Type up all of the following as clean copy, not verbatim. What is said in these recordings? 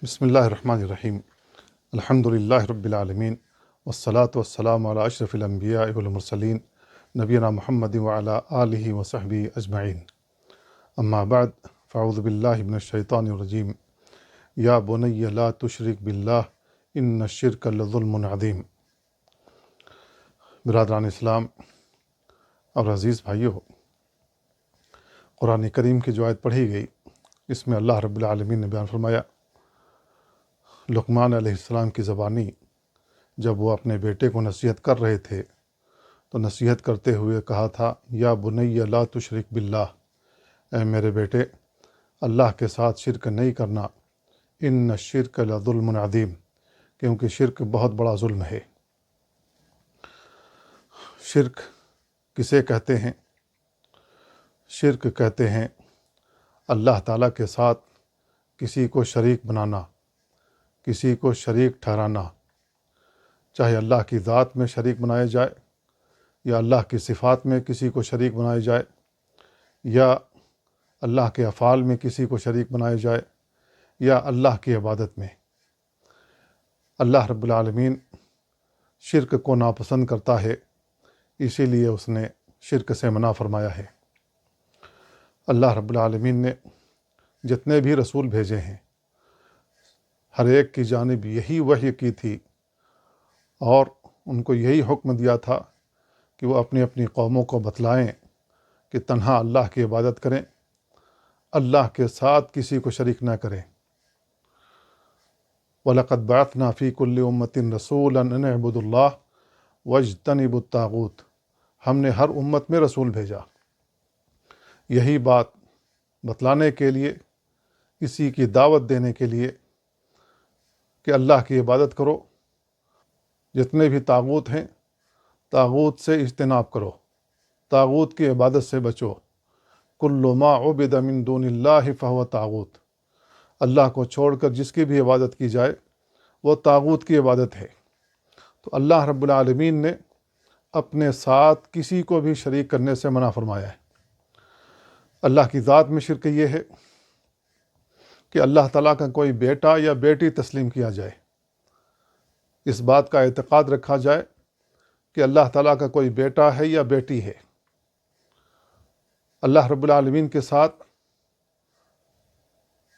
بسم اللہ الرحمن الرحیم الحمد للہ رب العالمین والصلاة والسلام علی اشرف الانبیاء والمرسلین نبینا محمد وعلی آلہ وصحبہ اجمعین اما بعد فاعوذ باللہ من الشیطان الرجیم یا بنی لا تشرک باللہ ان الشرک لظلم عظیم۔ برادران اسلام اور عزیز بھائیو، قرآن کریم کی جو آیت پڑھی گئی اس میں اللہ رب العالمین نے بیان فرمایا، لقمان علیہ السلام کی زبانی جب وہ اپنے بیٹے کو نصیحت کر رہے تھے تو نصیحت کرتے ہوئے کہا تھا، یا بنی لا تشرک باللہ، اے میرے بیٹے اللہ کے ساتھ شرک نہیں کرنا، ان الشرک لظلم عظیم، کیونکہ شرک بہت بڑا ظلم ہے۔ شرک کسے کہتے ہیں؟ شرک کہتے ہیں اللہ تعالیٰ کے ساتھ کسی کو شریک بنانا، کسی کو شریک ٹھہرانا، چاہے اللہ کی ذات میں شریک بنایا جائے یا اللہ کی صفات میں کسی کو شریک بنایا جائے یا اللہ کے افعال میں کسی کو شریک بنایا جائے یا اللہ کی عبادت میں۔ اللہ رب العالمین شرک کو ناپسند کرتا ہے، اسی لیے اس نے شرک سے منع فرمایا ہے۔ اللہ رب العالمین نے جتنے بھی رسول بھیجے ہیں ہر ایک کی جانب یہی وحی کی تھی اور ان کو یہی حکم دیا تھا کہ وہ اپنی اپنی قوموں کو بتلائیں کہ تنہا اللہ کی عبادت کریں، اللہ کے ساتھ کسی کو شریک نہ کریں۔ وَلَقَدْ بَعَثْنَا فِي كُلِّ أُمَّةٍ رَسُولًا أَنِ اعْبُدُوا اللَّهَ وَاجْتَنِبُوا الطَّاغُوتَ، ہم نے ہر امت میں رسول بھیجا یہی بات بتلانے کے لیے، اسی کی دعوت دینے کے لیے کہ اللہ کی عبادت کرو، جتنے بھی طاغوت ہیں طاغوت سے اجتناب کرو، طاغوت کی عبادت سے بچو۔ کل ما عبد من دون اللہ فہو طاغوت، اللہ کو چھوڑ کر جس کی بھی عبادت کی جائے وہ طاغوت کی عبادت ہے۔ تو اللہ رب العالمین نے اپنے ساتھ کسی کو بھی شریک کرنے سے منع فرمایا ہے۔ اللہ کی ذات میں شرک یہ ہے کہ اللہ تعالیٰ کا کوئی بیٹا یا بیٹی تسلیم کیا جائے، اس بات کا اعتقاد رکھا جائے کہ اللہ تعالیٰ کا کوئی بیٹا ہے یا بیٹی ہے۔ اللہ رب العالمین کے ساتھ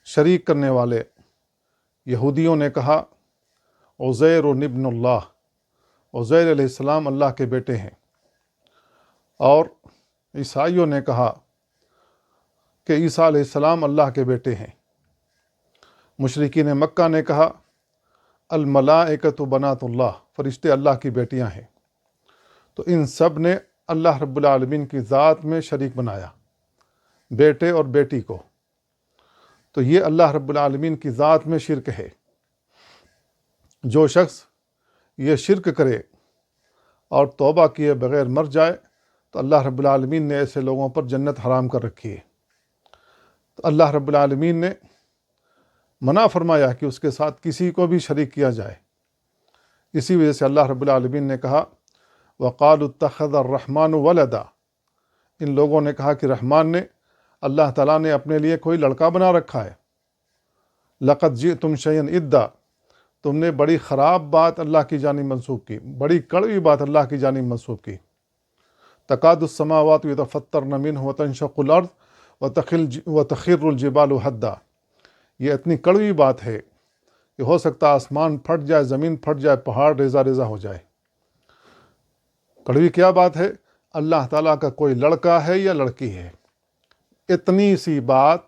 شریک کرنے والے یہودیوں نے کہا عزیر ابن اللہ، عزیر علیہ السلام اللہ کے بیٹے ہیں، اور عیسائیوں نے کہا کہ عیسیٰ علیہ السلام اللہ کے بیٹے ہیں۔ مشرکین مکہ نے کہا الملائکۃ بنات اللہ، فرشتے اللہ کی بیٹیاں ہیں۔ تو ان سب نے اللہ رب العالمین کی ذات میں شریک بنایا بیٹے اور بیٹی کو، تو یہ اللہ رب العالمین کی ذات میں شرک ہے۔ جو شخص یہ شرک کرے اور توبہ کیے بغیر مر جائے تو اللہ رب العالمین نے ایسے لوگوں پر جنت حرام کر رکھی ہے۔ تو اللہ رب العالمین نے منع فرمایا کہ اس کے ساتھ کسی کو بھی شریک کیا جائے۔ اسی وجہ سے اللہ رب العالمین نے کہا وَقَالُوا اتَّخَذَ الرَّحْمَنُ وَلَدًا، ان لوگوں نے کہا کہ رحمان نے، اللہ تعالیٰ نے اپنے لیے کوئی لڑکا بنا رکھا ہے۔ لَقَدْ جِئْتُمْ شَيْئًا إِدًّا، تم نے بڑی خراب بات اللہ کی جانب منسوب کی، بڑی کڑوی بات اللہ کی جانب منسوب کی۔ تَكَادُ السَّمَاوَاتُ يَتَفَطَّرْنَ مِنْهُ وَتَنشَقُّ الْأَرْضُ وَتَخِرُّ الْجِبَالُ هَدًّا، یہ اتنی کڑوی بات ہے کہ ہو سکتا ہے آسمان پھٹ جائے، زمین پھٹ جائے، پہاڑ ریزہ ریزہ ہو جائے۔ کڑوی کیا بات ہے؟ اللہ تعالیٰ کا کوئی لڑکا ہے یا لڑکی ہے، اتنی سی بات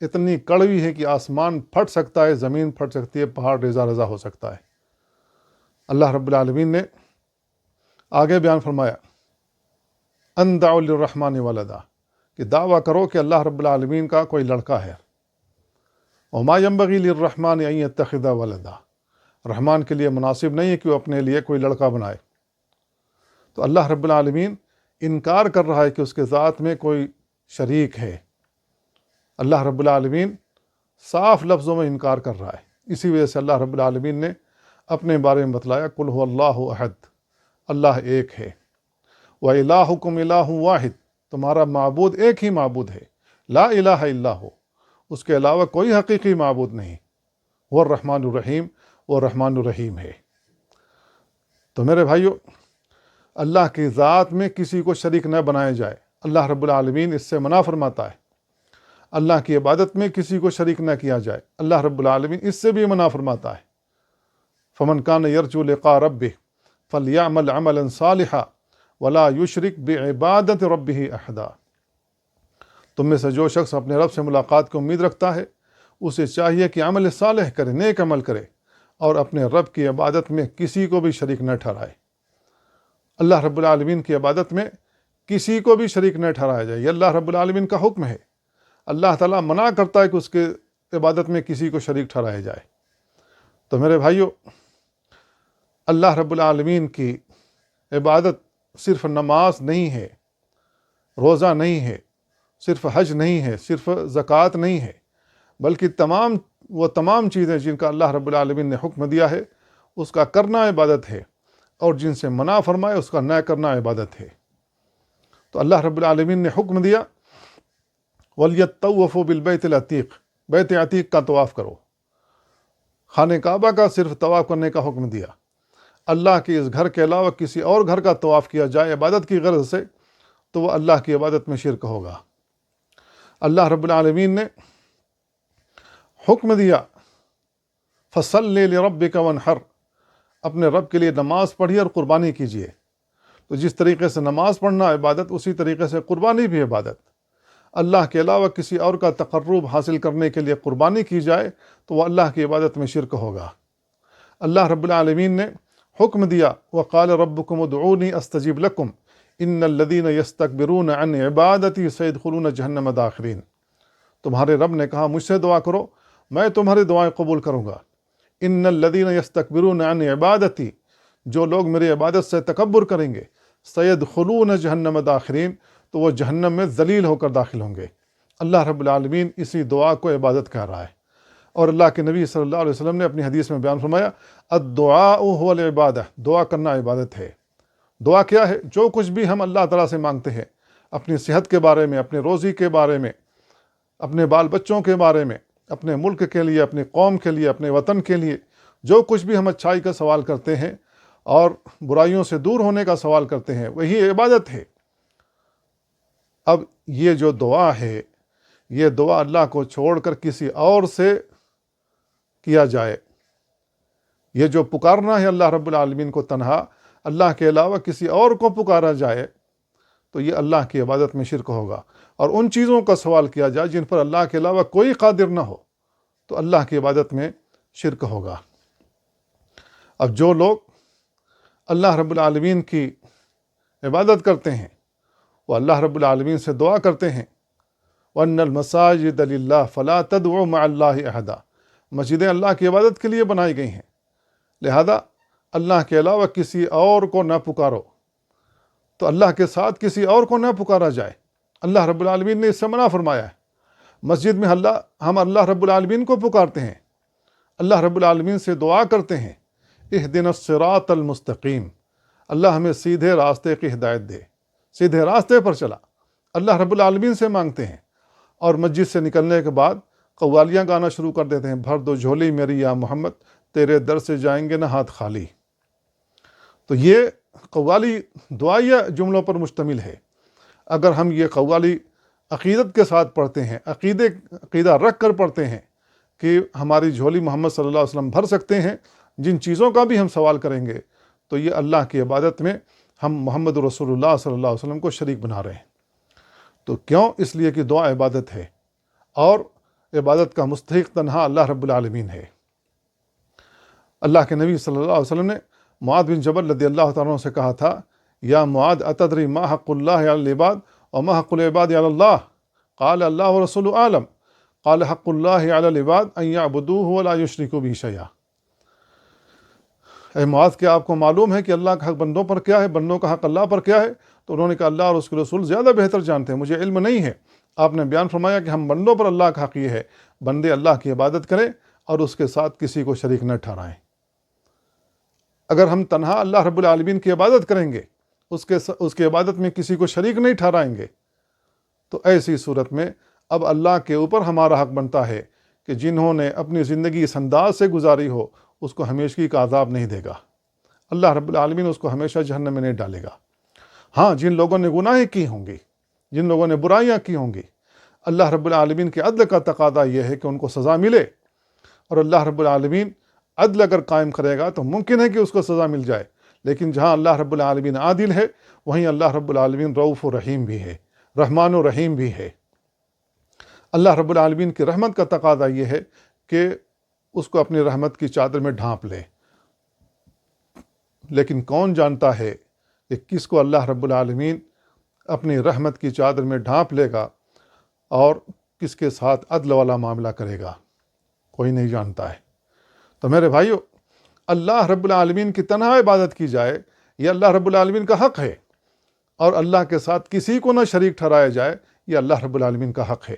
اتنی کڑوی ہے کہ آسمان پھٹ سکتا ہے، زمین پھٹ سکتی ہے، پہاڑ ریزہ ریزہ ہو سکتا ہے۔ اللہ رب العالمین نے آگے بیان فرمایا ان دعوا للرحمن ولدا، کہ دعویٰ کرو کہ اللہ رب العالمین کا کوئی لڑکا ہے۔ وما ينبغي للرحمن ان يتخذ ولدا، رحمان کے لیے مناسب نہیں ہے کہ وہ اپنے لیے کوئی لڑکا بنائے۔ تو اللہ رب العالمین انکار کر رہا ہے کہ اس کے ذات میں کوئی شریک ہے۔ اللہ رب العالمین صاف لفظوں میں انکار کر رہا ہے۔ اسی وجہ سے اللہ رب العالمین نے اپنے بارے میں بتلایا قل هو اللہ احد، اللہ ایک ہے، وَإِلَٰهُكُمْ إِلَٰهٌ وَاحِدٌ، تمہارا معبود ایک ہی معبود ہے، لا الہ الا ہو، اس کے علاوہ کوئی حقیقی معبود نہیں۔ وہ الرحمن الرحیم، وہ رحمان الرحیم ہے۔ تو میرے بھائیو، اللہ کی ذات میں کسی کو شریک نہ بنایا جائے، اللہ رب العالمین اس سے منع فرماتا ہے۔ اللہ کی عبادت میں کسی کو شریک نہ کیا جائے، اللہ رب العالمین اس سے بھی منع فرماتا ہے۔ فمن کان یرجو لقاء ربہ فلیعمل عملا صالحا ولا یشرک بعبادت ربہ احدا۔ تم میں سے جو شخص اپنے رب سے ملاقات کی امید رکھتا ہے، اسے چاہیے کہ عمل صالح کرے، نیک عمل کرے، اور اپنے رب کی عبادت میں کسی کو بھی شریک نہ ٹھہرائے۔ اللہ رب العالمین کی عبادت میں کسی کو بھی شریک نہ ٹھہرایا جائے، یہ اللہ رب العالمین کا حکم ہے۔ اللہ تعالیٰ منع کرتا ہے کہ اس کے عبادت میں کسی کو شریک ٹھہرایا جائے۔ تو میرے بھائیو، اللہ رب العالمین کی عبادت صرف نماز نہیں ہے، روزہ نہیں ہے، صرف حج نہیں ہے، صرف زکوٰۃ نہیں ہے، بلکہ تمام چیزیں جن کا اللہ رب العالمین نے حکم دیا ہے اس کا کرنا عبادت ہے، اور جن سے منع فرمائے اس کا نہ کرنا عبادت ہے۔ تو اللہ رب العالمین نے حکم دیا وَلْيَطَّوَّفُوا بِالْبَيْتِ الْعَتِيقِ، بیت عتیق کا طواف کرو۔ خانہ کعبہ کا صرف طواف کرنے کا حکم دیا۔ اللہ کے اس گھر کے علاوہ کسی اور گھر کا طواف کیا جائے عبادت کی غرض سے تو وہ اللہ کی عبادت میں شرک ہوگا۔ اللہ رب العالمین نے حکم دیا فَصَلِّ لِرَبِّكَ وَانْحَرْ، اپنے رب کے لیے نماز پڑھیے اور قربانی کیجیے۔ تو جس طریقے سے نماز پڑھنا عبادت، اسی طریقے سے قربانی بھی عبادت۔ اللہ کے علاوہ کسی اور کا تقرب حاصل کرنے کے لیے قربانی کی جائے تو وہ اللہ کی عبادت میں شرک ہوگا۔ اللہ رب العالمین نے حکم دیا وَقَالَ رَبُّكُمُ ادْعُونِي أَسْتَجِبْ لَكُمْ إِنَّ الَّذِينَ يَسْتَكْبِرُونَ عَنْ عِبَادَتِي سَيَدْخُلُونَ جَهَنَّمَ دَاخِرِينَ، تمہارے رب نے کہا مجھ سے دعا کرو، میں تمہاری دعائیں قبول کروں گا۔ إِنَّ الَّذِينَ يَسْتَكْبِرُونَ عَنْ عِبَادَتِي، جو لوگ میری عبادت سے تکبر کریں گے، سَيَدْخُلُونَ جَهَنَّمَ دَاخِرِينَ، تو وہ جہنم میں ذلیل ہو کر داخل ہوں گے۔ اللہ رب العالمین اسی دعا کو عبادت کہہ رہا ہے، اور اللہ کے نبی صلی اللہ علیہ وسلم نے اپنی حدیث میں بیان فرمایا الدعاء هو العبادہ، دعا کرنا عبادت ہے۔ دعا کیا ہے؟ جو کچھ بھی ہم اللہ تعالیٰ سے مانگتے ہیں، اپنی صحت کے بارے میں، اپنے روزی کے بارے میں، اپنے بال بچوں کے بارے میں، اپنے ملک کے لیے، اپنی قوم کے لیے، اپنے وطن کے لیے، جو کچھ بھی ہم اچھائی کا سوال کرتے ہیں اور برائیوں سے دور ہونے کا سوال کرتے ہیں، وہی عبادت ہے۔ اب یہ جو دعا ہے، یہ دعا اللہ کو چھوڑ کر کسی اور سے کیا جائے، یہ جو پکارنا ہے اللہ رب العالمین کو تنہا، اللہ کے علاوہ کسی اور کو پکارا جائے تو یہ اللہ کی عبادت میں شرک ہوگا۔ اور ان چیزوں کا سوال کیا جائے جن پر اللہ کے علاوہ کوئی قادر نہ ہو تو اللہ کی عبادت میں شرک ہوگا۔ اب جو لوگ اللہ رب العالمین کی عبادت کرتے ہیں، وہ اللہ رب العالمین سے دعا کرتے ہیں وَأَنَّ الْمَسَاجِدَ لِلَّهِ فَلَا تَدْعُوا مَعَ اللَّهِ أَحَدًا، مسجدیں اللہ کی عبادت کے لیے بنائی گئی ہیں، لہذا اللہ کے علاوہ کسی اور کو نہ پکارو۔ تو اللہ کے ساتھ کسی اور کو نہ پکارا جائے، اللہ رب العالمین نے اس سے منع فرمایا ہے۔ مسجد میں ہم اللہ رب العالمین کو پکارتے ہیں، اللہ رب العالمین سے دعا کرتے ہیں اہدنا الصراط المستقیم، اللہ ہمیں سیدھے راستے کی ہدایت دے، سیدھے راستے پر چلا، اللہ رب العالمین سے مانگتے ہیں۔ اور مسجد سے نکلنے کے بعد قوالیاں گانا شروع کر دیتے ہیں، بھر دو جھولی میری یا محمد، تیرے در سے جائیں گے نہ ہاتھ خالی۔ تو یہ قوالی دعائیہ جملوں پر مشتمل ہے۔ اگر ہم یہ قوالی عقیدت کے ساتھ پڑھتے ہیں، عقیدہ رکھ کر پڑھتے ہیں کہ ہماری جھولی محمد صلی اللہ علیہ وسلم بھر سکتے ہیں، جن چیزوں کا بھی ہم سوال کریں گے، تو یہ اللہ کی عبادت میں ہم محمد رسول اللہ صلی اللہ علیہ وسلم کو شریک بنا رہے ہیں۔ تو کیوں؟ اس لیے کہ دعا عبادت ہے، اور عبادت کا مستحق تنہا اللہ رب العالمین ہے۔ اللہ کے نبی صلی اللہ علیہ وسلم نے معاذ بن جبل رضی اللہ تعالیٰ عنہ سے کہا تھا یا معاذ اتدری ما حق اللہ علی العباد وما حق العباد علی اللہ؟ قال اللہ ورسولہ اعلم، قال حق اللہ علی العباد ان یعبدوہ ولا یشرکوا بہ شیئا۔ اے معاذ، کیا آپ کو معلوم ہے کہ اللہ کا حق بندوں پر کیا ہے، بندوں کا حق اللہ پر کیا ہے؟ تو انہوں نے کہا اللہ اور اس کے رسول زیادہ بہتر جانتے ہیں، مجھے علم نہیں ہے۔ آپ نے بیان فرمایا کہ ہم بندوں پر اللہ کا حق یہ ہے، بندے اللہ کی عبادت کریں اور اس کے ساتھ کسی کو شریک نہ ٹھہرائیں۔ اگر ہم تنہا اللہ رب العالمین کی عبادت کریں گے، اس کی عبادت میں کسی کو شریک نہیں ٹھہرائیں گے، تو ایسی صورت میں اب اللہ کے اوپر ہمارا حق بنتا ہے کہ جنہوں نے اپنی زندگی اس انداز سے گزاری ہو اس کو ہمیشگی کا عذاب نہیں دے گا، اللہ رب العالمین اس کو ہمیشہ جہنم میں نہیں ڈالے گا۔ ہاں، جن لوگوں نے گناہیں کی ہوں گی، جن لوگوں نے برائیاں کی ہوں گی، اللہ رب العالمین کے عدل کا تقاضا یہ ہے کہ ان کو سزا ملے، اور اللہ رب العالمین عدل اگر قائم کرے گا تو ممکن ہے کہ اس کو سزا مل جائے، لیکن جہاں اللہ رب العالمین عادل ہے وہیں اللہ رب العالمین رؤوف و رحیم بھی ہے، رحمان و رحیم بھی ہے۔ اللہ رب العالمین کی رحمت کا تقاضا یہ ہے کہ اس کو اپنی رحمت کی چادر میں ڈھانپ لے، لیکن کون جانتا ہے کہ کس کو اللہ رب العالمین اپنی رحمت کی چادر میں ڈھانپ لے گا اور کس کے ساتھ عدل والا معاملہ کرے گا، کوئی نہیں جانتا ہے۔ تو میرے بھائیو، اللہ رب العالمین کی تنہا عبادت کی جائے یہ اللہ رب العالمین کا حق ہے، اور اللہ کے ساتھ کسی کو نہ شریک ٹھہرایا جائے یہ اللہ رب العالمین کا حق ہے۔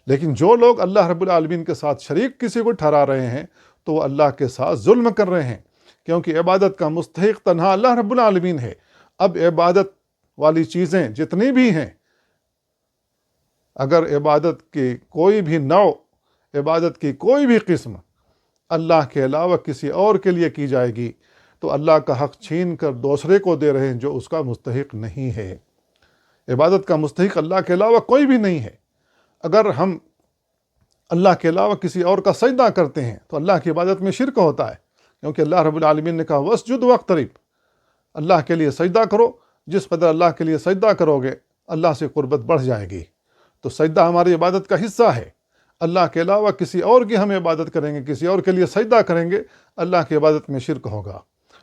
لیکن جو لوگ اللہ رب العالمین کے ساتھ شریک کسی کو ٹھہرا رہے ہیں تو وہ اللہ کے ساتھ ظلم کر رہے ہیں، کیونکہ عبادت کا مستحق تنہا اللہ رب العالمین ہے۔ اب عبادت والی چیزیں جتنی بھی ہیں، اگر عبادت کی کوئی بھی نوع، عبادت کی کوئی بھی قسم اللہ کے علاوہ کسی اور کے لیے کی جائے گی تو اللہ کا حق چھین کر دوسرے کو دے رہے ہیں جو اس کا مستحق نہیں ہے۔ عبادت کا مستحق اللہ کے علاوہ کوئی بھی نہیں ہے۔ اگر ہم اللہ کے علاوہ کسی اور کا سجدہ کرتے ہیں تو اللہ کی عبادت میں شرک ہوتا ہے، کیونکہ اللہ رب العالمین نے کہا وَاسْجُدْ وَاقْتَرِب، اللہ کے لیے سجدہ کرو، جس قدر اللہ کے لیے سجدہ کرو گے اللہ سے قربت بڑھ جائے گی۔ تو سجدہ ہماری عبادت کا حصہ ہے۔ اللہ کے علاوہ کسی اور کی ہم عبادت کریں گے، کسی اور کے لیے سجدہ کریں گے، اللہ کی عبادت میں شرک ہوگا۔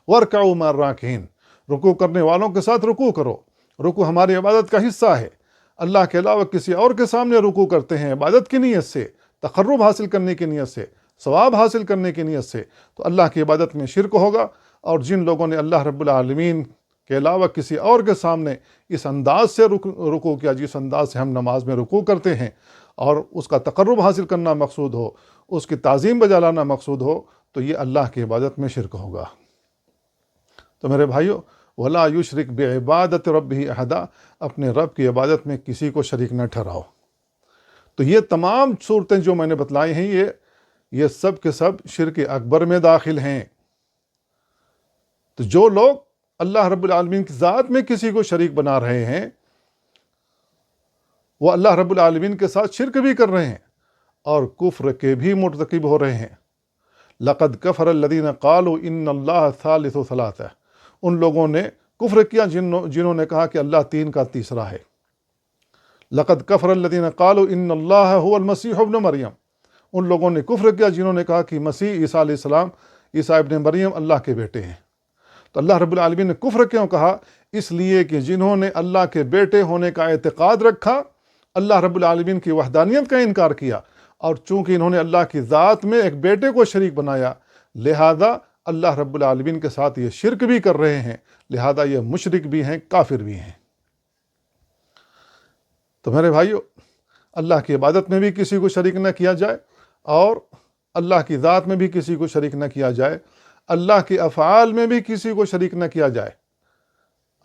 وَارْكَعُوا مَعَ الرَّاكِعِينَ، رکوع کرنے والوں کے ساتھ رکوع کرو۔ رکوع ہماری عبادت کا حصہ ہے۔ اللہ کے علاوہ کسی اور کے سامنے رکوع کرتے ہیں عبادت کی نیت سے، تقرب حاصل کرنے کی نیت سے، ثواب حاصل کرنے کی نیت سے، تو اللہ کی عبادت میں شرک ہوگا۔ اور جن لوگوں نے اللہ رب العالمین کے علاوہ کسی اور کے سامنے اس انداز سے رکوع کیا، جس انداز سے ہم نماز میں رکوع کرتے ہیں، اور اس کا تقرب حاصل کرنا مقصود ہو، اس کی تعظیم بجا لانا مقصود ہو، تو یہ اللہ کی عبادت میں شرک ہوگا۔ تو میرے بھائیو، وَلَا يُشْرِكْ بِعِبَادَةِ رَبِّهِ أَحَدًا، اپنے رب کی عبادت میں کسی کو شریک نہ ٹھہراؤ۔ تو یہ تمام صورتیں جو میں نے بتلائی ہیں یہ سب کے سب شرک اکبر میں داخل ہیں۔ تو جو لوگ اللہ رب العالمین کی ذات میں کسی کو شریک بنا رہے ہیں وہ اللہ رب العالمین کے ساتھ شرک بھی کر رہے ہیں اور کفر کے بھی مرتکب ہو رہے ہیں۔ لَقَدْ كَفَرَ الَّذِينَ قَالُوا إِنَّ اللَّهَ ثَالِثُ ثَلَاثَةٍ، ان لوگوں نے کفر کیا جنہوں نے کہا کہ اللہ تین کا تیسرا ہے۔ لَقَدْ كَفَرَ الَّذِينَ قَالُوا إِنَّ اللَّهَ هُوَ الْمَسِيحُ ابْنُ مریم، ان لوگوں نے کفر کیا جنہوں نے کہا کہ مسیح عیسیٰ علیہ السلام، عیسیٰ ابن مریم اللہ کے بیٹے ہیں۔ تو اللہ رب العالمین نے کفر کیوں کہا؟ اس لیے کہ جنہوں نے اللہ کے بیٹے ہونے کا اعتقاد رکھا، اللہ رب العالمین کی وحدانیت کا انکار کیا، اور چونکہ انہوں نے اللہ کی ذات میں ایک بیٹے کو شریک بنایا، لہذا اللہ رب العالمین کے ساتھ یہ شرک بھی کر رہے ہیں، لہذا یہ مشرک بھی ہیں، کافر بھی ہیں۔ تو میرے بھائیو، اللہ کی عبادت میں بھی کسی کو شریک نہ کیا جائے، اور اللہ کی ذات میں بھی کسی کو شریک نہ کیا جائے، اللہ کے افعال میں بھی کسی کو شریک نہ کیا جائے۔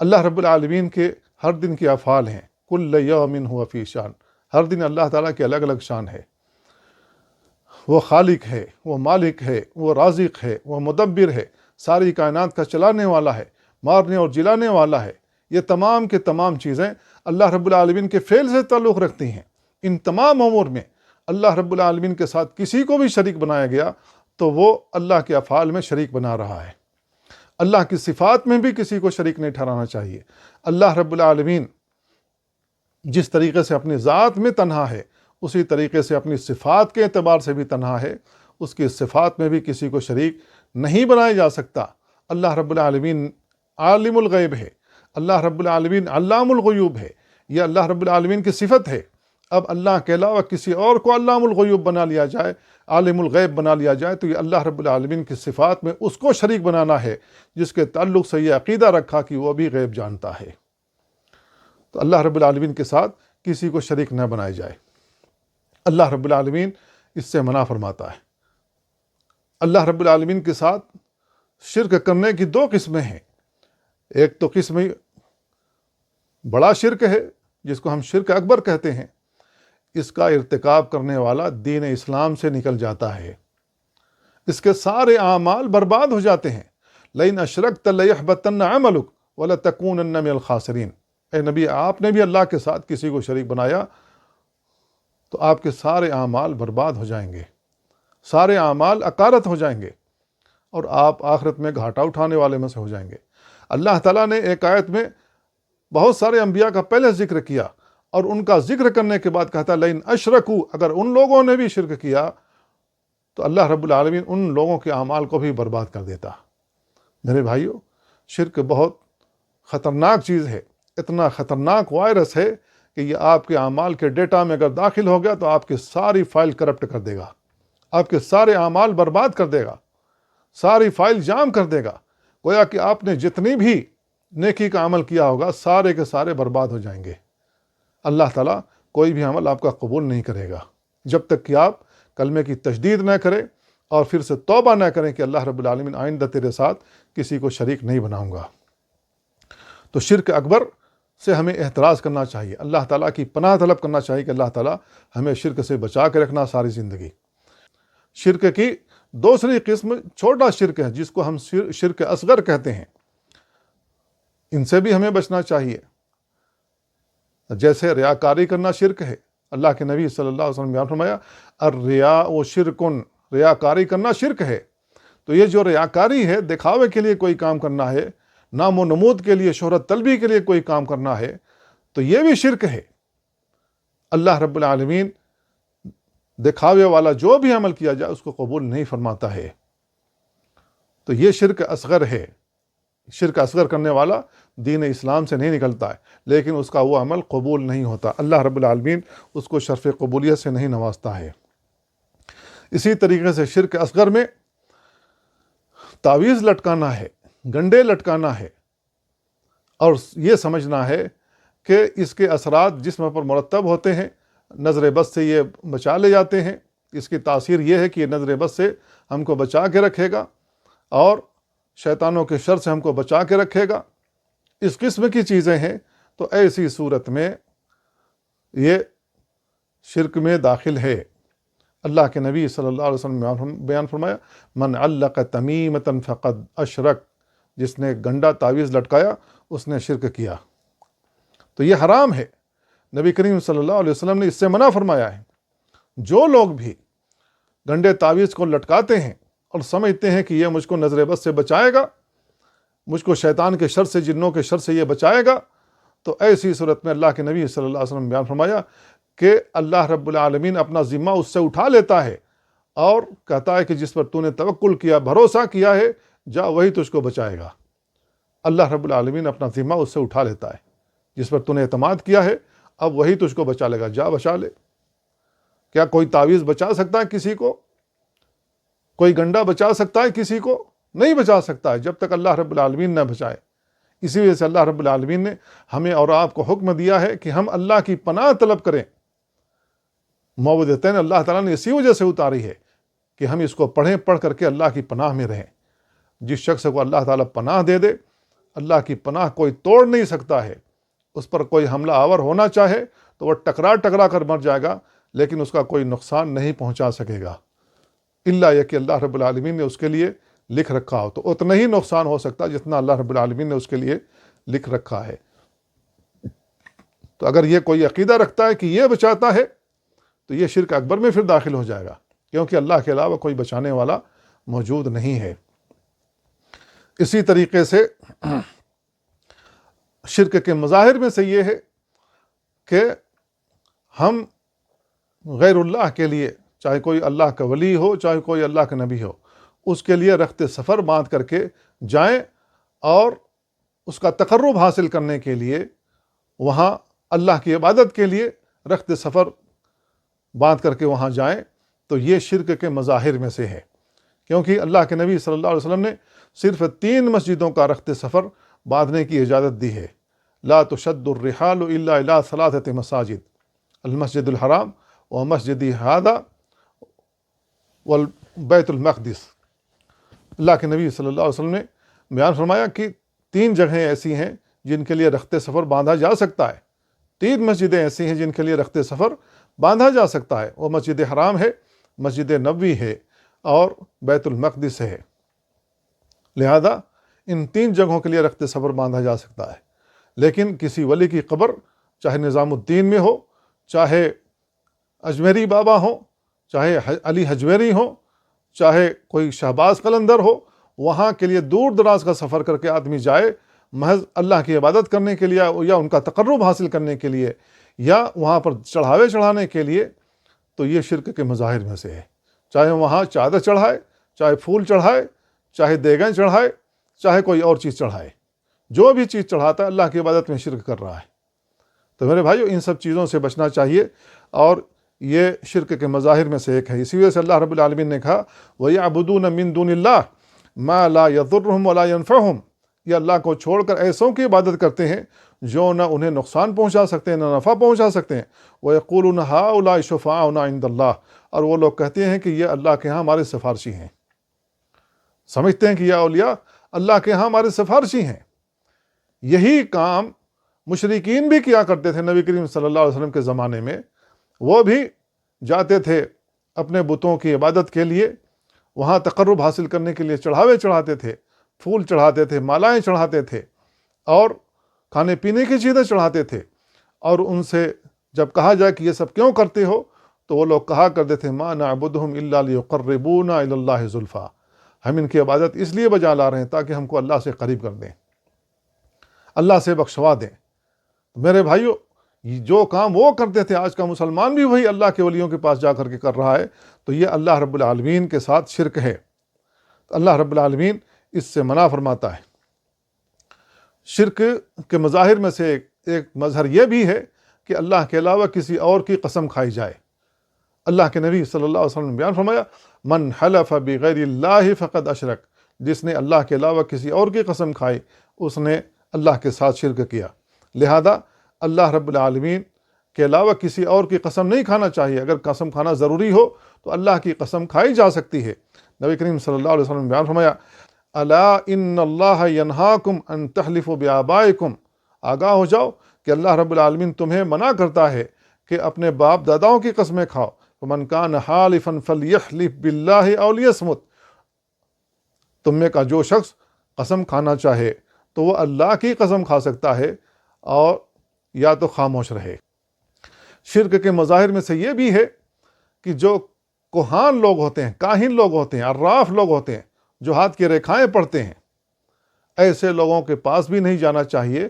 اللہ رب العالمین کے ہر دن کے افعال ہیں، کل یوم ہو فی شان، ہر دن اللہ تعالیٰ کے الگ الگ شان ہے۔ وہ خالق ہے، وہ مالک ہے، وہ رازق ہے، وہ مدبر ہے، ساری کائنات کا چلانے والا ہے، مارنے اور جلانے والا ہے۔ یہ تمام کے تمام چیزیں اللہ رب العالمین کے فعل سے تعلق رکھتی ہیں۔ ان تمام امور میں اللہ رب العالمین کے ساتھ کسی کو بھی شریک بنایا گیا تو وہ اللہ کے افعال میں شریک بنا رہا ہے۔ اللہ کی صفات میں بھی کسی کو شریک نہیں ٹھہرانا چاہیے۔ اللہ رب العالمین جس طریقے سے اپنی ذات میں تنہا ہے، اسی طریقے سے اپنی صفات کے اعتبار سے بھی تنہا ہے، اس کی صفات میں بھی کسی کو شریک نہیں بنایا جا سکتا۔ اللہ رب العالمین عالم الغیب ہے، اللہ رب العالمین علام الغیوب ہے، یہ اللہ رب العالمین کی صفت ہے۔ اب اللہ کے علاوہ کسی اور کو علام الغیوب بنا لیا جائے، عالم الغیب بنا لیا جائے، تو یہ اللہ رب العالمین کی صفات میں اس کو شریک بنانا ہے جس کے تعلق سے یہ عقیدہ رکھا کہ وہ بھی غیب جانتا ہے۔ تو اللہ رب العالمین کے ساتھ کسی کو شریک نہ بنایا جائے۔ اللہ رب العالمین اس سے منع فرماتا ہے۔ اللہ رب العالمین کے ساتھ شرک کرنے کی دو قسمیں ہیں۔ ایک تو قسم بڑا شرک ہے جس کو ہم شرک اکبر کہتے ہیں، اس کا ارتکاب کرنے والا دین اسلام سے نکل جاتا ہے، اس کے سارے اعمال برباد ہو جاتے ہیں۔ لئن اشرکت لیحبطن عملک ولتکونن من الخاسرین۔ اے نبی، آپ نے بھی اللہ کے ساتھ کسی کو شریک بنایا تو آپ کے سارے اعمال برباد ہو جائیں گے، سارے اعمال اکارت ہو جائیں گے، اور آپ آخرت میں گھاٹا اٹھانے والے میں سے ہو جائیں گے۔ اللہ تعالیٰ نے ایک آیت میں بہت سارے انبیاء کا پہلے ذکر کیا، اور ان کا ذکر کرنے کے بعد کہتا ہے لئن اشرکو، اگر ان لوگوں نے بھی شرک کیا تو اللہ رب العالمین ان لوگوں کے اعمال کو بھی برباد کر دیتا۔ میرے بھائیو، شرک بہت خطرناک چیز ہے، اتنا خطرناک وائرس ہے کہ یہ آپ کے اعمال کے ڈیٹا میں اگر داخل ہو گیا تو آپ کی ساری فائل کرپٹ کر دے گا، آپ کے سارے اعمال برباد کر دے گا، ساری فائل جام کر دے گا۔ گویا کہ آپ نے جتنی بھی نیکی کا عمل کیا ہوگا سارے کے سارے برباد ہو جائیں گے۔ اللہ تعالیٰ کوئی بھی عمل آپ کا قبول نہیں کرے گا جب تک کہ آپ کلمے کی تجدید نہ کریں اور پھر سے توبہ نہ کریں کہ اللہ رب العالمین آئندہ تیرے ساتھ کسی کو شریک نہیں بناؤں گا۔ تو شرک اکبر سے ہمیں احتراز کرنا چاہیے، اللہ تعالیٰ کی پناہ طلب کرنا چاہیے کہ اللہ تعالیٰ ہمیں شرک سے بچا کے رکھنا ساری زندگی۔ شرک کی دوسری قسم چھوٹا شرک ہے، جس کو ہم شرک اصغر کہتے ہیں، ان سے بھی ہمیں بچنا چاہیے۔ جیسے ریاکاری کرنا شرک ہے، اللہ کے نبی صلی اللہ علیہ وسلم نے بیان فرمایا الریاء شرکن، ریاکاری کرنا شرک ہے۔ تو یہ جو ریاکاری ہے، دکھاوے کے لیے کوئی کام کرنا ہے، نام و نمود کے لیے، شہرت طلبی کے لیے کوئی کام کرنا ہے، تو یہ بھی شرک ہے۔ اللہ رب العالمین دکھاوے والا جو بھی عمل کیا جائے اس کو قبول نہیں فرماتا ہے، تو یہ شرک اصغر ہے۔ شرک اصغر کرنے والا دین اسلام سے نہیں نکلتا ہے، لیکن اس کا وہ عمل قبول نہیں ہوتا، اللہ رب العالمین اس کو شرف قبولیت سے نہیں نوازتا ہے۔ اسی طریقے سے شرک اصغر میں تعویذ لٹکانا ہے، گنڈے لٹکانا ہے، اور یہ سمجھنا ہے کہ اس کے اثرات جسم پر مرتب ہوتے ہیں، نظر بد سے یہ بچا لے جاتے ہیں، اس کی تاثیر یہ ہے کہ یہ نظر بد سے ہم کو بچا کے رکھے گا اور شیطانوں کے شر سے ہم کو بچا کے رکھے گا۔ اس قسم کی چیزیں ہیں، تو ایسی صورت میں یہ شرک میں داخل ہے۔ اللہ کے نبی صلی اللہ علیہ وسلم نے بیان فرمایا من علق تمیمۃ فقد اشرک، جس نے گنڈا تعویذ لٹکایا اس نے شرک کیا۔ تو یہ حرام ہے، نبی کریم صلی اللہ علیہ وسلم نے اس سے منع فرمایا ہے۔ جو لوگ بھی گنڈے تعویذ کو لٹکاتے ہیں اور سمجھتے ہیں کہ یہ مجھ کو نظر بد سے بچائے گا، مجھ کو شیطان کے شر سے، جنوں کے شر سے یہ بچائے گا، تو ایسی صورت میں اللہ کے نبی صلی اللہ علیہ وسلم نے بیان فرمایا کہ اللہ رب العالمین اپنا ذمہ اس سے اٹھا لیتا ہے اور کہتا ہے کہ جس پر تو نے توکل کیا، بھروسہ کیا ہے، جا وہی تجھ کو بچائے گا۔ اللہ رب العالمین اپنا ذمہ اس سے اٹھا لیتا ہے، جس پر تو نے اعتماد کیا ہے اب وہی تجھ کو بچا لے گا، جا بچا لے۔ کیا کوئی تعویذ بچا سکتا ہے کسی کو؟ کوئی گنڈا بچا سکتا ہے کسی کو؟ نہیں بچا سکتا ہے جب تک اللہ رب العالمین نہ بچائے۔ اسی وجہ سے اللہ رب العالمین نے ہمیں اور آپ کو حکم دیا ہے کہ ہم اللہ کی پناہ طلب کریں۔ معوذتین اللہ تعالیٰ نے اسی وجہ سے اتاری ہے کہ ہم اس کو پڑھیں، پڑھ کر کے اللہ کی پناہ میں رہیں۔ جس شخص کو اللہ تعالیٰ پناہ دے دے، اللہ کی پناہ کوئی توڑ نہیں سکتا ہے۔ اس پر کوئی حملہ آور ہونا چاہے تو وہ ٹکرا ٹکرا کر مر جائے گا، لیکن اس کا کوئی نقصان نہیں پہنچا سکے گا، الا یہ کہ اللہ رب العالمین نے اس کے لیے لکھ رکھا ہو، تو اتنا ہی نقصان ہو سکتا ہے جتنا اللہ رب العالمین نے اس کے لیے لکھ رکھا ہے۔ تو اگر یہ کوئی عقیدہ رکھتا ہے کہ یہ بچاتا ہے تو یہ شرک اکبر میں پھر داخل ہو جائے گا، کیونکہ اللہ کے علاوہ کوئی بچانے والا موجود نہیں ہے۔ اسی طریقے سے شرک کے مظاہر میں سے یہ ہے کہ ہم غیر اللہ کے لیے، چاہے کوئی اللہ کا ولی ہو، چاہے کوئی اللہ کا نبی ہو، اس کے لیے رخت سفر باندھ کر کے جائیں اور اس کا تقرب حاصل کرنے کے لیے وہاں اللہ کی عبادت کے لیے رخت سفر باندھ کر کے وہاں جائیں، تو یہ شرک کے مظاہر میں سے ہے، کیونکہ اللہ کے نبی صلی اللہ علیہ وسلم نے صرف 3 مسجدوں کا رخت سفر باندھنے کی اجازت دی ہے۔ لا تشد الرحال الا الى 3 مساجد، المسجد الحرام ومسجد هذا والبیت المقدس۔ اللہ کے نبی صلی اللہ علیہ وسلم نے بیان فرمایا کہ 3 جگہیں ایسی ہیں جن کے لیے رخت سفر باندھا جا سکتا ہے، 3 مسجدیں ایسی ہیں جن کے لیے رخت سفر باندھا جا سکتا ہے، وہ مسجد حرام ہے، مسجد نبوی ہے اور بیت المقدس ہے۔ لہذا ان 3 جگہوں کے لیے رخت صبر باندھا جا سکتا ہے، لیکن کسی ولی کی قبر چاہے نظام الدین میں ہو، چاہے اجمیری بابا ہو، چاہے علی حجویری ہو، چاہے کوئی شہباز قلندر ہو، وہاں کے لیے دور دراز کا سفر کر کے آدمی جائے محض اللہ کی عبادت کرنے کے لیے یا ان کا تقرب حاصل کرنے کے لیے یا وہاں پر چڑھاوے چڑھانے کے لیے، تو یہ شرک کے مظاہر میں سے ہے۔ چاہے وہاں چادر چڑھائے، چاہے پھول چڑھائے، چاہے دیگیں چڑھائے، چاہے کوئی اور چیز چڑھائے، جو بھی چیز چڑھاتا ہے اللہ کی عبادت میں شرک کر رہا ہے۔ تو میرے بھائیو، ان سب چیزوں سے بچنا چاہیے، اور یہ شرک کے مظاہر میں سے ایک ہے۔ اسی وجہ سے اللہ رب العالمین نے کہا وَيَعْبُدُونَ مِن دُونِ اللَّهِ مَا لَا يَضُرُّهُمْ وَلَا يَنْفَعُهُمْ، یہ اللہ کو چھوڑ کر ایسوں کی عبادت کرتے ہیں جو نہ انہیں نقصان پہنچا سکتے ہیں نہ نفع پہنچا سکتے ہیں۔ وَيَقُولُونَ هَؤُلَاءِ شُفَعَاؤُنَا عِندَ اللَّهِ، اور وہ لوگ کہتے ہیں کہ یہ اللہ کے ہاں ہمارے سفارشی ہیں، سمجھتے ہیں کہ یہ اولیاء اللہ کے ہاں ہمارے سفارشی ہیں۔ یہی کام مشرکین بھی کیا کرتے تھے نبی کریم صلی اللہ علیہ وسلم کے زمانے میں۔ وہ بھی جاتے تھے اپنے بتوں کی عبادت کے لیے، وہاں تقرب حاصل کرنے کے لیے چڑھاوے چڑھاتے تھے، پھول چڑھاتے تھے، مالائیں چڑھاتے تھے اور کھانے پینے کی چیزیں چڑھاتے تھے، اور ان سے جب کہا جائے کہ یہ سب کیوں کرتے ہو تو وہ لوگ کہا کرتے تھے ما نعبدہم الا لیقربونا الی اللہ زلفیٰ، ہم ان کی عبادت اس لیے بجا لا رہے ہیں تاکہ ہم کو اللہ سے قریب کر دیں، اللہ سے بخشوا دیں۔ میرے بھائیو، جو کام وہ کرتے تھے آج کا مسلمان بھی وہی اللہ کے ولیوں کے پاس جا کر کے کر رہا ہے، تو یہ اللہ رب العالمین کے ساتھ شرک ہے۔ اللہ رب العالمین اس سے منع فرماتا ہے۔ شرک کے مظاہر میں سے ایک مظہر یہ بھی ہے کہ اللہ کے علاوہ کسی اور کی قسم کھائی جائے۔ اللہ کے نبی صلی اللہ علیہ وسلم نے بیان فرمایا من حلف بغیر اللہ فقد اشرک، جس نے اللہ کے علاوہ کسی اور کی قسم کھائی اس نے اللہ کے ساتھ شرک کیا۔ لہذا اللہ رب العالمین کے علاوہ کسی اور کی قسم نہیں کھانا چاہیے۔ اگر قسم کھانا ضروری ہو تو اللہ کی قسم کھائی جا سکتی ہے۔ نبی کریم صلی اللہ علیہ وسلم نے بیان فرمایا الا ان اللہ ینہاکم ان تحلفوا بآبائکم، آگاہ ہو جاؤ کہ اللہ رب العالمین تمہیں منع کرتا ہے کہ اپنے باپ داداؤں کی قسمیں کھاؤ۔ فمن کان حالفا فلیحلف باللہ او لیصمت، تم میں کا جو شخص قسم کھانا چاہے تو وہ اللہ کی قسم کھا سکتا ہے اور یا تو خاموش رہے۔ شرک کے مظاہر میں سے یہ بھی ہے کہ جو کوہان لوگ ہوتے ہیں، کاہن لوگ ہوتے ہیں، عراف لوگ ہوتے ہیں، جو ہاتھ کی ریکھائیں پڑھتے ہیں، ایسے لوگوں کے پاس بھی نہیں جانا چاہیے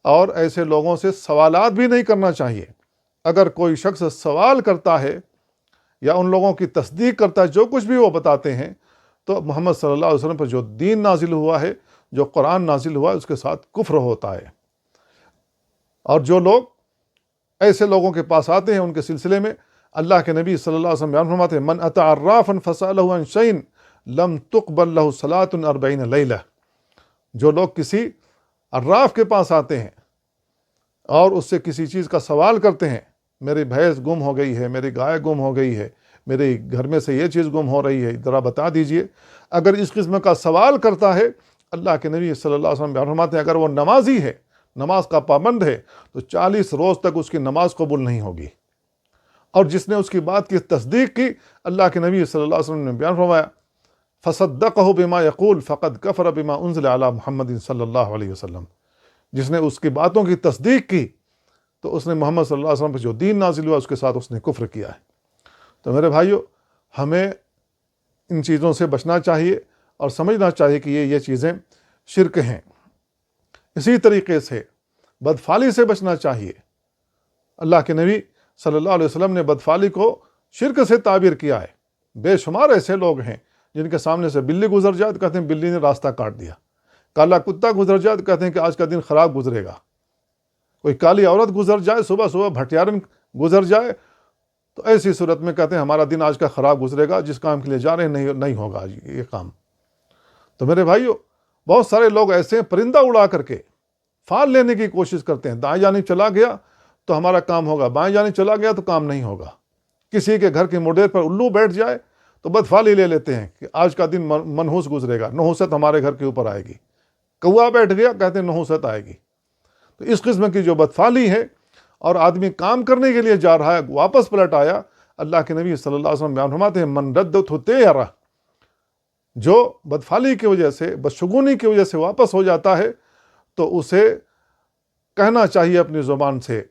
اور ایسے لوگوں سے سوالات بھی نہیں کرنا چاہیے۔ اگر کوئی شخص سوال کرتا ہے یا ان لوگوں کی تصدیق کرتا ہے جو کچھ بھی وہ بتاتے ہیں، تو محمد صلی اللہ علیہ وسلم پر جو دین نازل ہوا ہے، جو قرآن نازل ہوا ہے، اس کے ساتھ کفر ہوتا ہے۔ اور جو لوگ ایسے لوگوں کے پاس آتے ہیں ان کے سلسلے میں اللہ کے نبی صلی اللہ علیہ وسلم بیان فرماتے ہیں من اتی عرافا فسألہ عن شیء لم تقبل لہ صلاۃ 40 لیلہ، جو لوگ کسی عراف کے پاس آتے ہیں اور اس سے کسی چیز کا سوال کرتے ہیں، میری بھینس گم ہو گئی ہے، میری گائے گم ہو گئی ہے، میرے گھر میں سے یہ چیز گم ہو رہی ہے، ذرا بتا دیجئے، اگر اس قسم کا سوال کرتا ہے، اللہ کے نبی صلی اللہ علیہ وسلم بیان فرماتے ہیں اگر وہ نمازی ہے، نماز کا پابند ہے، تو 40 روز تک اس کی نماز قبول نہیں ہوگی۔ اور جس نے اس کی بات کی تصدیق کی، اللہ کے نبی صلی اللہ علیہ وسلم نے بیان فرمایا فصدقہ بما یقول فقد کفر بما انزل علی محمد صلی اللہ علیہ وسلم، جس نے اس کی باتوں کی تصدیق کی تو اس نے محمد صلی اللہ علیہ وسلم پر جو دین نازل ہوا اس کے ساتھ اس نے کفر کیا ہے۔ تو میرے بھائیو، ہمیں ان چیزوں سے بچنا چاہیے اور سمجھنا چاہیے کہ یہ چیزیں شرک ہیں۔ اسی طریقے سے بدفعلی سے بچنا چاہیے۔ اللہ کے نبی صلی اللہ علیہ وسلم نے بدفعلی کو شرک سے تعبیر کیا ہے۔ بے شمار ایسے لوگ ہیں جن کے سامنے سے بلی گزر جائے تو کہتے ہیں بلی نے راستہ کاٹ دیا، کالا کتا گزر جائے تو کہتے ہیں کہ آج کا دن خراب گزرے گا، کوئی کالی عورت گزر جائے، صبح صبح بھٹیارن گزر جائے تو ایسی صورت میں کہتے ہیں ہمارا دن آج کا خراب گزرے گا، جس کام کے لیے جا رہے ہیں نہیں ہوگا آج یہ کام۔ تو میرے بھائیو، بہت سارے لوگ ایسے ہیں پرندہ اڑا کر کے فال لینے کی کوشش کرتے ہیں، دائیں جانب چلا گیا تو ہمارا کام ہوگا، بائیں جانب چلا گیا تو کام نہیں ہوگا۔ کسی کے گھر کے مڈیر پر الو بیٹھ جائے تو بدفعلی لے لیتے ہیں کہ آج کا دن منحوس گزرے گا، نحوست ہمارے گھر کے اوپر آئے گی۔ کوا بیٹھ گیا، کہتے ہیں نحوست آئے گی۔ تو اس قسم کی جو بدفعلی ہے اور آدمی کام کرنے کے لیے جا رہا ہے، واپس پلٹ آیا، اللہ کے نبی صلی اللہ علیہ وسلم بیان فرماتے ہیں من ردت تیرا، جو بدفعلی کی وجہ سے، بدشگونی کی وجہ سے واپس ہو جاتا ہے تو اسے کہنا چاہیے اپنی زبان سے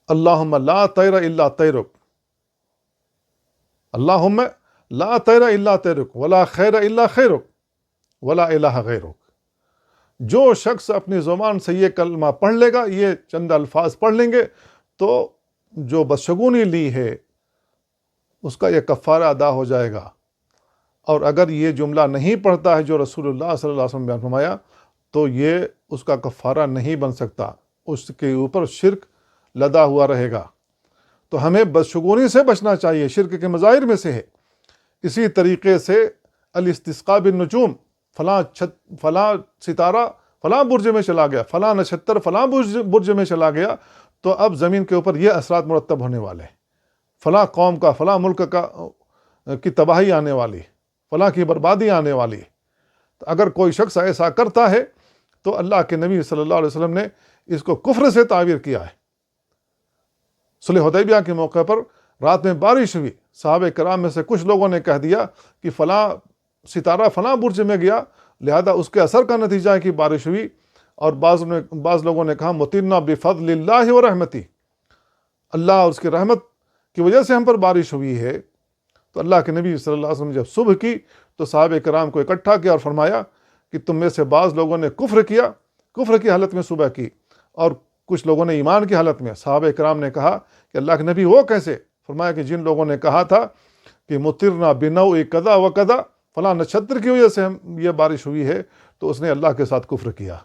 اللہم لا طیر الا طیرک، اللہم لا طیر الا طیرک ولا خیر الا خیرک ولا الہ غیرک۔ جو شخص اپنی زبان سے یہ کلمہ پڑھ لے گا، یہ چند الفاظ پڑھ لیں گے، تو جو بدشگونی لی ہے اس کا یہ کفارہ ادا ہو جائے گا۔ اور اگر یہ جملہ نہیں پڑھتا ہے جو رسول اللہ صلی اللہ علیہ وسلم بیان فرمایا، تو یہ اس کا کفارہ نہیں بن سکتا، اس کے اوپر شرک لدا ہوا رہے گا۔ تو ہمیں بدشگونی سے بچنا چاہیے، شرک کے مظاہر میں سے ہے۔ اسی طریقے سے الاستسقاء بالنجوم، فلاں ستارہ فلاں برج میں چلا گیا، فلاں نچھتر فلاں برج میں چلا گیا، تو اب زمین کے اوپر یہ اثرات مرتب ہونے والے ہیں، فلاں قوم کا، فلاں ملک کی تباہی آنے والی، فلاں کی بربادی آنے والی۔ تو اگر کوئی شخص ایسا کرتا ہے تو اللہ کے نبی صلی اللہ علیہ وسلم نے اس کو کفر سے تعبیر کیا ہے۔ صلح حدیبیہ کے موقع پر رات میں بارش ہوئی، صحابہ کرام میں سے کچھ لوگوں نے کہہ دیا کہ فلاں ستارہ فلاں برج میں گیا، لہذا اس کے اثر کا نتیجہ ہے کہ بارش ہوئی، اور بعض لوگوں نے کہا مطرنا بفضل اللہ و رحمتی، اللہ اور اس کی رحمت کی وجہ سے ہم پر بارش ہوئی ہے۔ تو اللہ کے نبی صلی اللہ علیہ وسلم جب صبح کی تو صحابہ کرام کو اکٹھا کیا اور فرمایا کہ تم میں سے بعض لوگوں نے کفر کیا، کفر کی حالت میں صبح کی، اور کچھ لوگوں نے ایمان کی حالت میں۔ صحابہ کرام نے کہا کہ اللہ کے نبی وہ کیسے؟ فرمایا کہ جن لوگوں نے کہا تھا کہ مطرنا بنوع کذا و کذا، فلاں نچھتر کی وجہ سے یہ بارش ہوئی ہے، تو اس نے اللہ کے ساتھ کفر کیا۔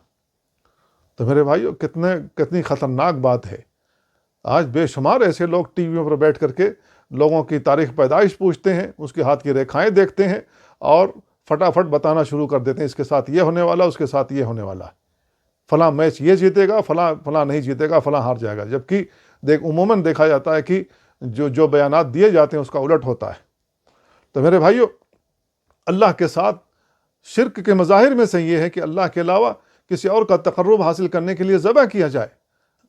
تو میرے بھائیو، کتنی خطرناک بات ہے۔ آج بے شمار ایسے لوگ ٹی ویوں پر بیٹھ کر کے لوگوں کی تاریخ پیدائش پوچھتے ہیں، اس کے ہاتھ کی ریکھائیں دیکھتے ہیں اور فٹافٹ بتانا شروع کر دیتے ہیں اس کے ساتھ یہ ہونے والا، اس کے ساتھ یہ ہونے والا، فلاں میچ یہ جیتے گا، فلاں نہیں جیتے گا، فلاں ہار جائے گا، جبکہ عموماً دیکھا جاتا ہے کہ جو بیانات دیے جاتے ہیں اس کا الٹ ہوتا ہے۔ تو میرے بھائیو، اللہ کے ساتھ شرک کے مظاہر میں سے یہ ہے کہ اللہ کے علاوہ کسی اور کا تقرب حاصل کرنے کے لیے ذبح کیا جائے،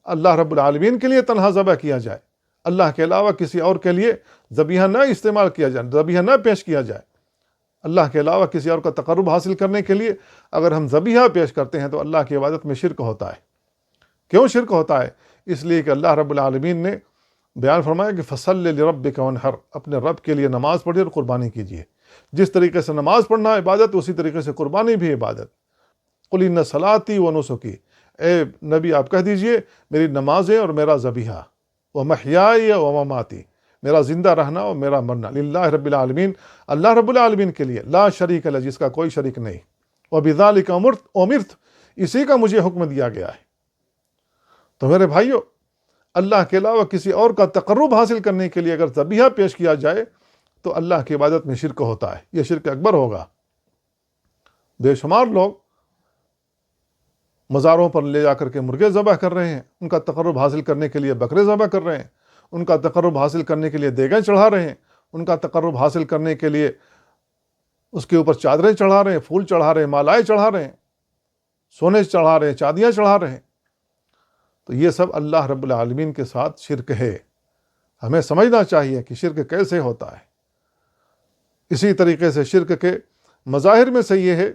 اللہ رب العالمین کے لیے تنہا ذبح کیا جائے، اللہ کے علاوہ کسی اور کے لیے ذبیحہ نہ استعمال کیا جائے، ذبیحہ نہ پیش کیا جائے۔ اللہ کے علاوہ کسی اور کا تقرب حاصل کرنے کے لیے اگر ہم ذبیحہ پیش کرتے ہیں تو اللہ کی عبادت میں شرک ہوتا ہے۔ کیوں شرک ہوتا ہے؟ اس لیے کہ اللہ رب العالمین نے بیان فرمایا کہ فصل لربک وانحر، اپنے رب کے لیے نماز پڑھیے اور قربانی کیجیے۔ جس طریقے سے نماز پڑھنا عبادت، اسی طریقے سے قربانی بھی عبادت۔ قل ان صلاتی و نسکی، اے نبی آپ کہہ دیجئے میری نمازیں اور میرا ذبیحہ، ومحیائی و مماتی، میرا زندہ رہنا اور میرا مرنا، للہ رب العالمین، اللہ رب العالمین کے لیے، لا شریک لہ، جس کا کوئی شریک نہیں، وبذالک امرت، اسی کا مجھے حکم دیا گیا ہے۔ تو میرے بھائیو، اللہ کے علاوہ کسی اور کا تقرب حاصل کرنے کے لیے اگر ذبیحہ پیش کیا جائے تو اللہ کی عبادت میں شرک ہوتا ہے، یہ شرک اکبر ہوگا۔ بے شمار لوگ مزاروں پر لے جا کر کے مرغے ذبح کر رہے ہیں، ان کا تقرب حاصل کرنے کے لیے بکرے ذبح کر رہے ہیں، ان کا تقرب حاصل کرنے کے لیے دیگیں چڑھا رہے ہیں، ان کا تقرب حاصل کرنے کے لیے اس کے اوپر چادریں چڑھا رہے ہیں، پھول چڑھا رہے ہیں، مالائیں چڑھا رہے ہیں، سونے چڑھا رہے ہیں، چاندیاں چڑھا رہے ہیں۔ تو یہ سب اللہ رب العالمین کے ساتھ شرک ہے۔ ہمیں سمجھنا چاہیے کہ شرک کیسے ہوتا ہے۔ اسی طریقے سے شرک کے مظاہر میں سے یہ ہے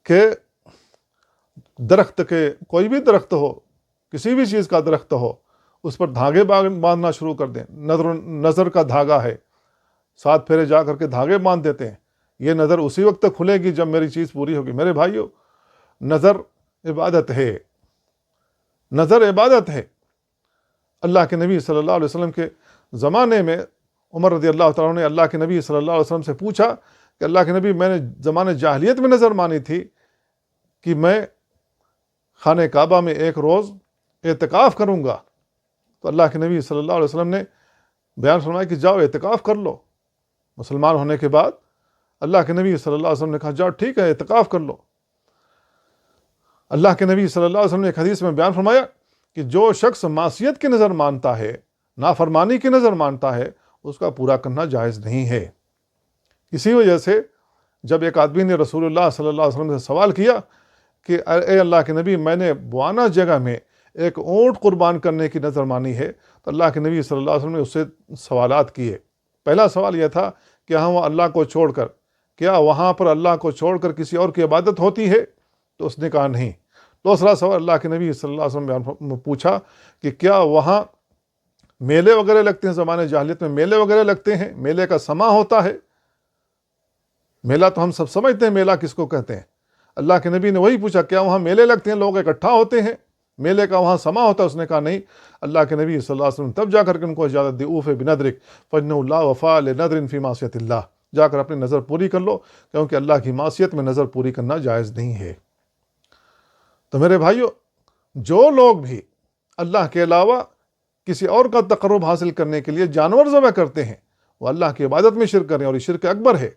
کہ درخت کے، کوئی بھی درخت ہو، کسی بھی چیز کا درخت ہو، اس پر دھاگے باندھنا شروع کر دیں۔ نظر کا دھاگا ہے، 7 پھیرے جا کر کے دھاگے باندھ دیتے ہیں، یہ نظر اسی وقت تک کھلے گی جب میری چیز پوری ہوگی۔ میرے بھائیو، نظر عبادت ہے، نظر عبادت ہے۔ اللہ کے نبی صلی اللہ علیہ وسلم کے زمانے میں عمر رضی اللہ تعالیٰ نے اللہ کے نبی صلی اللہ علیہ وسلم سے پوچھا کہ اللہ کے نبی، میں نے زمانے جاہلیت میں نظر مانی تھی کہ میں خانہ کعبہ میں ایک روز اعتکاف کروں گا۔ تو اللہ کے نبی صلی اللہ علیہ وسلم نے بیان فرمایا کہ جاؤ اعتکاف کر لو۔ مسلمان ہونے کے بعد اللہ کے نبی صلی اللہ علیہ وسلم نے کہا جاؤ ٹھیک ہے اعتکاف کر لو۔ اللہ کے نبی صلی اللہ علیہ وسلم نے ایک حدیث میں بیان فرمایا کہ جو شخص معصیت کی نظر مانتا ہے، نافرمانی کی نظر مانتا ہے، اس کا پورا کرنا جائز نہیں ہے۔ اسی وجہ سے جب ایک آدمی نے رسول اللہ صلی اللہ علیہ وسلم سے سوال کیا کہ اے اللہ کے نبی، میں نے بوانا جگہ میں ایک اونٹ قربان کرنے کی نظر مانی ہے، تو اللہ کے نبی صلی اللہ علیہ وسلم نے اس سے سوالات کیے۔ پہلا سوال یہ تھا کہ ہم اللہ کو چھوڑ کر، کیا وہاں پر اللہ کو چھوڑ کر کسی اور کی عبادت ہوتی ہے؟ تو اس نے کہا نہیں۔ دوسرا سوال اللہ کے نبی صلی اللہ علیہ وسلم نے پوچھا کہ کیا وہاں میلے وغیرہ لگتے ہیں؟ زمانے جاہلیت میں میلے وغیرہ لگتے ہیں، میلے کا سما ہوتا ہے۔ میلہ تو ہم سب سمجھتے ہیں میلہ کس کو کہتے ہیں۔ اللہ کے نبی نے وہی پوچھا، کیا وہاں میلے لگتے ہیں، لوگ اکٹھا ہوتے ہیں، میلے کا وہاں سما ہوتا ہے؟ اس نے کہا نہیں۔ اللہ کے نبی صلی اللہ علیہ وسلم تب جا کر کے ان کو اجازت دی، اوف بنذرک فإنہ لا وفاء لنذر فی معصیۃ اللہ، جا کر اپنی نظر پوری کر لو، کیونکہ اللہ کی معصیت میں نظر پوری کرنا جائز نہیں ہے۔ تو میرے بھائیو، جو لوگ بھی اللہ کے علاوہ کسی اور کا تقرب حاصل کرنے کے لیے جانور ذبح کرتے ہیں، وہ اللہ کی عبادت میں شرک کریں، اور یہ شرک اکبر ہے۔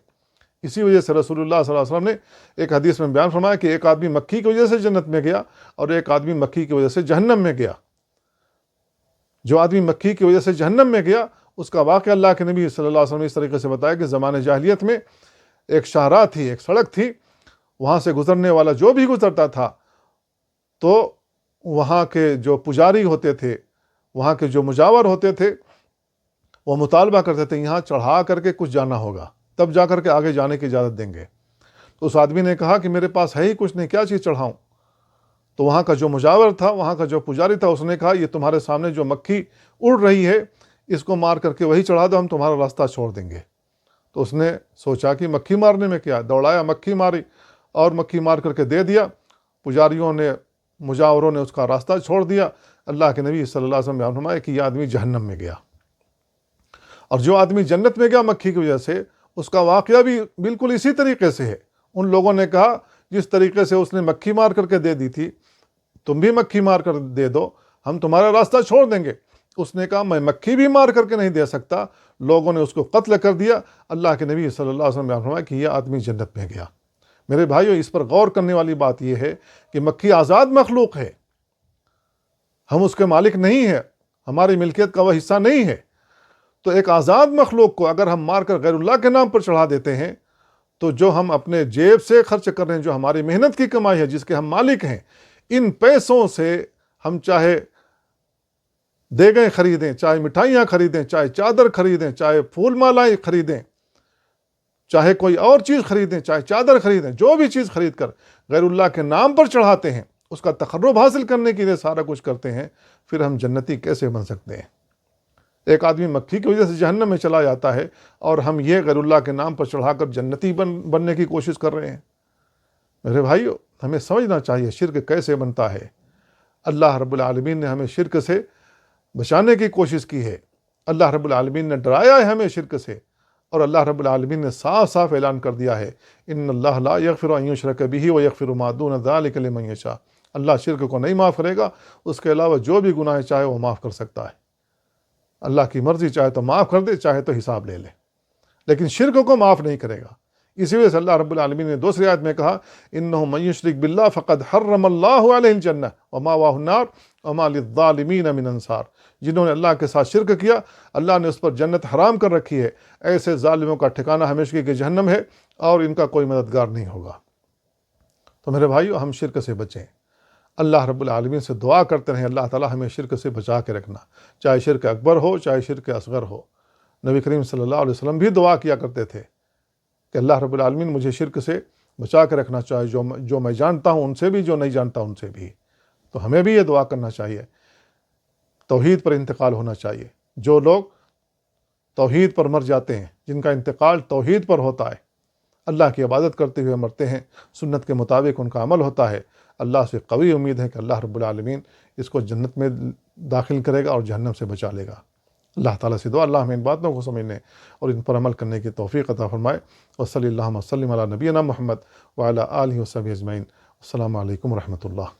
اسی وجہ سے رسول اللہ صلی اللہ علیہ وسلم نے ایک حدیث میں بیان فرمایا کہ ایک آدمی مکھی کی وجہ سے جنت میں گیا اور ایک آدمی مکھی کی وجہ سے جہنم میں گیا۔ جو آدمی مکھی کی وجہ سے جہنم میں گیا، اس کا واقعہ اللہ کے نبی صلی اللہ علیہ وسلم نے اس طریقے سے بتایا کہ زمانے جاہلیت میں ایک شاہراہ تھی، ایک سڑک تھی، وہاں سے گزرنے والا جو بھی گزرتا تھا تو وہاں کے جو پجاری ہوتے تھے، وہاں کے جو مجاور ہوتے تھے، وہ مطالبہ کرتے تھے یہاں چڑھا کر کے کچھ جانا ہوگا، تب جا کر کے آگے جانے کی اجازت دیں گے۔ تو اس آدمی نے کہا کہ میرے پاس ہے ہی کچھ نہیں، کیا چیز چڑھاؤں؟ تو وہاں کا جو مجاور تھا، وہاں کا جو پجاری تھا، اس نے کہا یہ تمہارے سامنے جو مکھی اڑ رہی ہے، اس کو مار کر کے وہی چڑھا دو، ہم تمہارا راستہ چھوڑ دیں گے۔ تو اس نے سوچا کہ مکھی مارنے میں کیا، دوڑایا، مکھی ماری اور مکھی مار کر کے دے دیا۔ پجاریوں نے، مجاوروں نے اس کا راستہ چھوڑ دیا۔ اللہ کے نبی صلی اللہ علیہ وسلم نے فرمایا کہ یہ آدمی جہنم میں گیا، اور جو آدمی جنت میں گیا مکھی کی وجہ سے، اس کا واقعہ بھی بالکل اسی طریقے سے ہے۔ ان لوگوں نے کہا جس طریقے سے اس نے مکھی مار کر کے دے دی تھی، تم بھی مکھی مار کر دے دو، ہم تمہارا راستہ چھوڑ دیں گے۔ اس نے کہا میں مکھی بھی مار کر کے نہیں دے سکتا۔ لوگوں نے اس کو قتل کر دیا۔ اللہ کے نبی صلی اللہ علیہ وسلم نے فرمایا کہ یہ آدمی جنت میں گیا۔ میرے بھائیو، اس پر غور کرنے والی بات یہ ہے کہ مکھی آزاد مخلوق ہے، ہم اس کے مالک نہیں ہیں، ہماری ملکیت کا وہ حصہ نہیں ہے۔ تو ایک آزاد مخلوق کو اگر ہم مار کر غیر اللہ کے نام پر چڑھا دیتے ہیں، تو جو ہم اپنے جیب سے خرچ کر رہے ہیں، جو ہماری محنت کی کمائی ہے، جس کے ہم مالک ہیں، ان پیسوں سے ہم چاہے دیگیں خریدیں، چاہے مٹھائیاں خریدیں، چاہے چادر خریدیں، چاہے پھول مالائیں خریدیں، چاہے کوئی اور چیز خریدیں، چاہے چادر خریدیں، جو بھی چیز خرید کر غیر اللہ کے نام پر چڑھاتے ہیں، اس کا تقرب حاصل کرنے کے لیے سارا کچھ کرتے ہیں، پھر ہم جنتی کیسے بن سکتے ہیں؟ ایک آدمی مکھی کی وجہ سے جہنم میں چلا جاتا ہے، اور ہم یہ غیر اللہ کے نام پر چڑھا کر جنتی بننے کی کوشش کر رہے ہیں۔ میرے بھائیو، ہمیں سمجھنا چاہیے شرک کیسے بنتا ہے۔ اللہ رب العالمین نے ہمیں شرک سے بچانے کی کوشش کی ہے۔ اللہ رب العالمین نے ڈرایا ہے ہمیں شرک سے، اور اللہ رب العالمین نے صاف صاف اعلان کر دیا ہے، ان اللہ لا یغفر ان یشرک بہ ویغفر ما دون ذلک لمن یشاء۔ اللہ شرک کو نہیں معاف کرے گا، اس کے علاوہ جو بھی گناہ چاہے وہ معاف کر سکتا ہے۔ اللہ کی مرضی، چاہے تو معاف کر دے، چاہے تو حساب لے لے، لیکن شرک کو معاف نہیں کرے گا۔ اسی وجہ سے اللہ رب العالمین نے دوسری آیت میں کہا، انہ من یشرک باللہ فقد حرم اللہ علیہ الجنہ ومأواہ النار وما للظالمین من انصار۔ جنہوں نے اللہ کے ساتھ شرک کیا، اللہ نے اس پر جنت حرام کر رکھی ہے، ایسے ظالموں کا ٹھکانہ ہمیشگی کے جہنم ہے، اور ان کا کوئی مددگار نہیں ہوگا۔ تو میرے بھائیو، ہم شرک سے بچیں، اللہ رب العالمین سے دعا کرتے رہیں اللہ تعالی ہمیں شرک سے بچا کے رکھنا، چاہے شرک اکبر ہو، چاہے شرک اصغر ہو۔ نبی کریم صلی اللہ علیہ وسلم بھی دعا کیا کرتے تھے کہ اللہ رب العالمین مجھے شرک سے بچا کے رکھنا، چاہے جو میں جانتا ہوں ان سے بھی، جو نہیں جانتا ان سے بھی۔ تو ہمیں بھی یہ دعا کرنا چاہیے، توحید پر انتقال ہونا چاہیے۔ جو لوگ توحید پر مر جاتے ہیں، جن کا انتقال توحید پر ہوتا ہے، اللہ کی عبادت کرتے ہوئے مرتے ہیں، سنت کے مطابق ان کا عمل ہوتا ہے، اللہ سے قوی امید ہے کہ اللہ رب العالمین اس کو جنت میں داخل کرے گا اور جہنم سے بچا لے گا۔ اللہ تعالیٰ سے دعا، اللہ ہمیں ان باتوں کو سمجھنے اور ان پر عمل کرنے کی توفیق عطا فرمائے۔ وصلی اللہ وسلم علی نبینا محمد وعلی آلہ وصحبہ اجمعین۔ السلام علیکم ورحمۃ اللہ۔